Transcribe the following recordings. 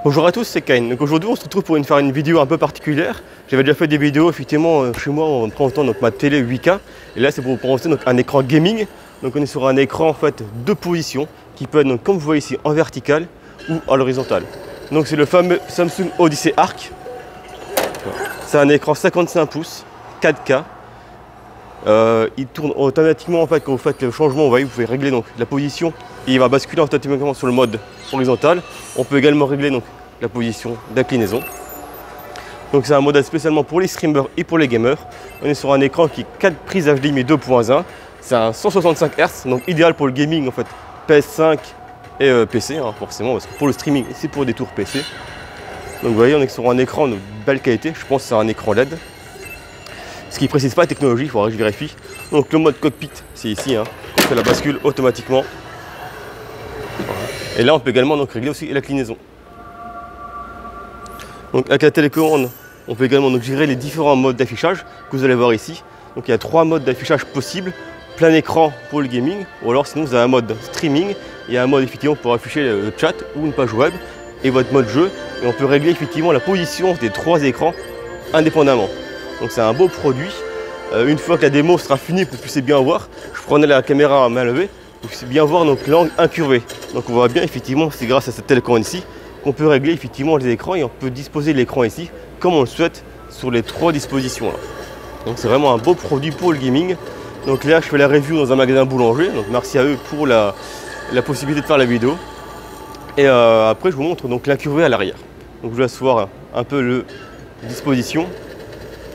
Bonjour à tous, c'est Kane. Donc aujourd'hui on se retrouve pour faire une vidéo un peu particulière. J'avais déjà fait des vidéos effectivement chez moi en présentant donc, ma télé 8K. Et là c'est pour vous présenter donc, un écran gaming. Donc on est sur un écran en fait de position qui peut être donc, comme vous voyez ici en vertical ou à l'horizontale. Donc c'est le fameux Samsung Odyssey Arc. C'est un écran 55 pouces 4K. Il tourne automatiquement en fait quand vous faites le changement. Vous voyez, vous pouvez régler donc la position et il va basculer automatiquement sur le mode horizontal. On peut également régler donc la position d'inclinaison. Donc c'est un modèle spécialement pour les streamers et pour les gamers. On est sur un écran qui est 4 prises HDMI 2.1. C'est un 165 Hz, donc idéal pour le gaming en fait PS5 et PC hein, forcément parce que pour le streaming c'est pour des tours PC. Donc vous voyez on est sur un écran de belle qualité. Je pense que c'est un écran LED. Ce qui ne précise pas la technologie, il faudra que je vérifie. Donc le mode cockpit, c'est ici, hein, on fait la bascule automatiquement. Et là on peut également donc, régler aussi l'inclinaison. Donc avec la télécommande, on peut également donc, gérer les différents modes d'affichage que vous allez voir ici. Donc il y a 3 modes d'affichage possibles. Plein écran pour le gaming, ou alors sinon vous avez un mode streaming, il y a un mode effectivement pour afficher le chat ou une page web et votre mode jeu. Et on peut régler effectivement la position des 3 écrans indépendamment. Donc c'est un beau produit. Une fois que la démo sera finie pour que vous puissiez bien voir, je prenais la caméra à main levée pour que vous puissiez bien voir l'angle incurvé. Donc on voit bien effectivement, c'est grâce à cette télécommande ici qu'on peut régler effectivement les écrans et on peut disposer l'écran ici comme on le souhaite sur les 3 dispositions là. Donc c'est vraiment un beau produit pour le gaming. Donc là je fais la review dans un magasin boulanger, donc merci à eux pour la possibilité de faire la vidéo. Et après je vous montre donc l'incurvé à l'arrière. Donc je vous laisse voir un peu le disposition.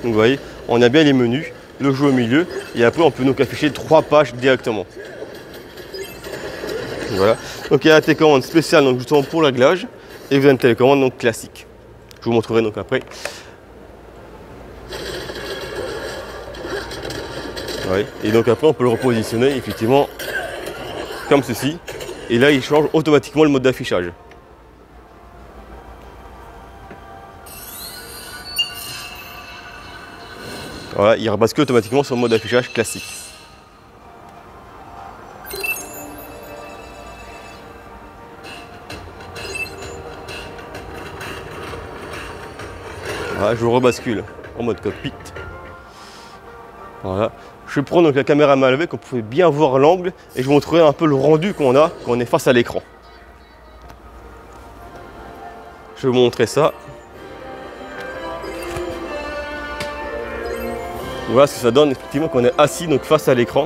Donc vous voyez, on a bien les menus, le jeu au milieu, et après on peut donc afficher 3 pages directement. Donc, voilà. Donc il y a la télécommande spéciale donc justement pour le réglage, et vous avez une télécommande donc classique. Je vous montrerai donc après. Ouais. Et donc après on peut le repositionner effectivement comme ceci, et là il change automatiquement le mode d'affichage. Voilà, il rebascule automatiquement sur le mode d'affichage classique. Voilà, je rebascule en mode cockpit. Voilà. Je prends donc la caméra à main levée, qu'on pouvez bien voir l'angle et je vous montrerai un peu le rendu qu'on a quand on est face à l'écran. Je vais vous montrer ça. Voilà ce que ça donne effectivement quand on est assis donc face à l'écran.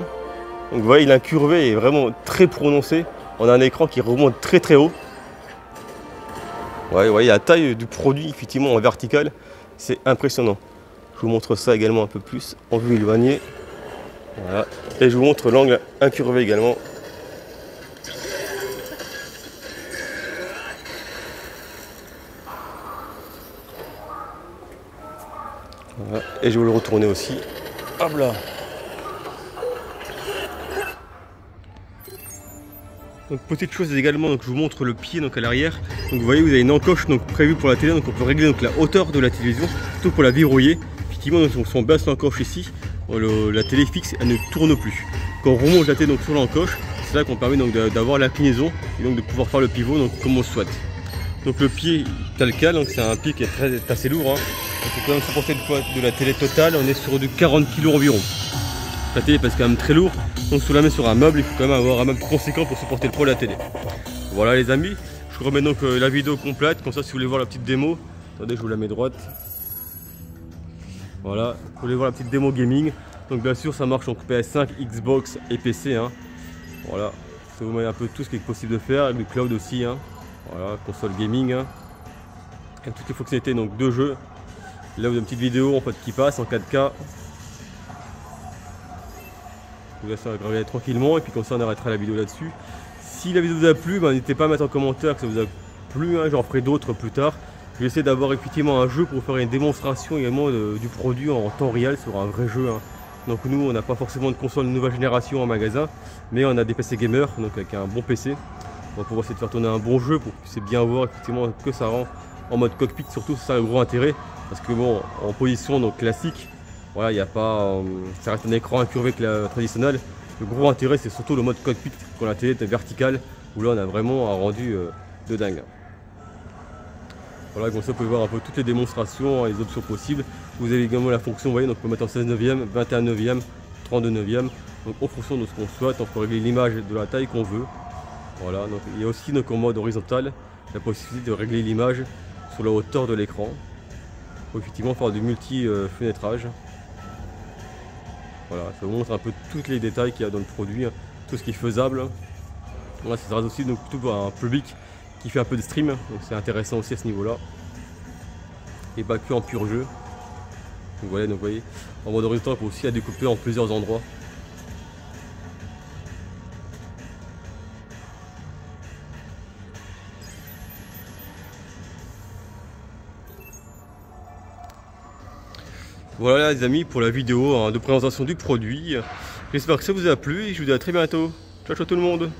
Donc vous voyez l'incurvé est vraiment très prononcé. On a un écran qui remonte très très haut. Ouais, vous voyez la taille du produit effectivement en vertical, c'est impressionnant. Je vous montre ça également un peu plus en vue éloignée. Voilà. Et je vous montre l'angle incurvé également. Voilà. Et je vais le retourner aussi. Hop là. Donc petite chose également, donc je vous montre le pied donc à l'arrière. Donc vous voyez vous avez une encoche donc prévue pour la télé, donc on peut régler donc la hauteur de la télévision, surtout pour la verrouiller. Effectivement donc, si on baisse l'encoche ici, la télé fixe elle ne tourne plus. Quand on remonte la télé donc sur l'encoche, c'est là qu'on permet donc d'avoir l'inclinaison et donc de pouvoir faire le pivot donc comme on le souhaite. Donc le pied tel quel, donc c'est un pied qui est assez lourd. Hein. Il faut quand même supporter le poids de la télé totale, on est sur du 40 kg environ. La télé passe quand même très lourd, donc si on la met sur un meuble, il faut quand même avoir un meuble conséquent pour supporter le poids de la télé. Voilà les amis, je remets donc la vidéo complète, comme ça si vous voulez voir la petite démo, attendez je vous la mets droite. Voilà, vous voulez voir la petite démo gaming, donc bien sûr ça marche donc PS5, Xbox et PC. Hein. Voilà, ça vous met un peu tout ce qui est possible de faire, avec du cloud aussi. Hein. Voilà, console gaming. Hein. Et toutes les fonctionnalités donc de jeu. Là vous avez une petite vidéo en fait qui passe en 4K. Je vous laisse regarder tranquillement et puis comme ça on arrêtera la vidéo là-dessus. Si la vidéo vous a plu, n'hésitez pas à mettre en commentaire que ça vous a plu, hein, j'en ferai d'autres plus tard. Je vais essayer d'avoir effectivement un jeu pour faire une démonstration également du produit en temps réel sur un vrai jeu. Hein. Donc nous on n'a pas forcément de console de nouvelle génération en magasin, mais on a des PC gamers, donc avec un bon PC. On va pouvoir essayer de faire tourner un bon jeu pour que vous puissiez bien voir effectivement que ça rend en mode cockpit, surtout c'est ça le gros intérêt. Parce que bon, en position donc classique, voilà, il n'y a pas, ça reste un écran incurvé traditionnel. Le gros intérêt c'est surtout le mode cockpit quand la télé est verticale, où là on a vraiment un rendu de dingue. Voilà, comme ça vous pouvez voir un peu toutes les démonstrations, les options possibles. Vous avez également la fonction, vous voyez, donc on peut mettre en 16 neuvième, 21 neuvième, 32 neuvième. Donc en fonction de ce qu'on souhaite, on peut régler l'image de la taille qu'on veut. Voilà, donc il y a aussi donc en mode horizontal la possibilité de régler l'image sur la hauteur de l'écran. Il faut effectivement faire du multi-fenêtrage. Voilà, ça vous montre un peu tous les détails qu'il y a dans le produit, tout ce qui est faisable. Voilà, ça sera aussi donc plutôt pour un public qui fait un peu de stream, donc c'est intéressant aussi à ce niveau-là. Et pas que en pur jeu. Donc voilà, donc vous voyez, en mode horizontal, on peut aussi la découper en plusieurs endroits. Voilà les amis pour la vidéo de présentation du produit. J'espère que ça vous a plu et je vous dis à très bientôt. Ciao ciao tout le monde.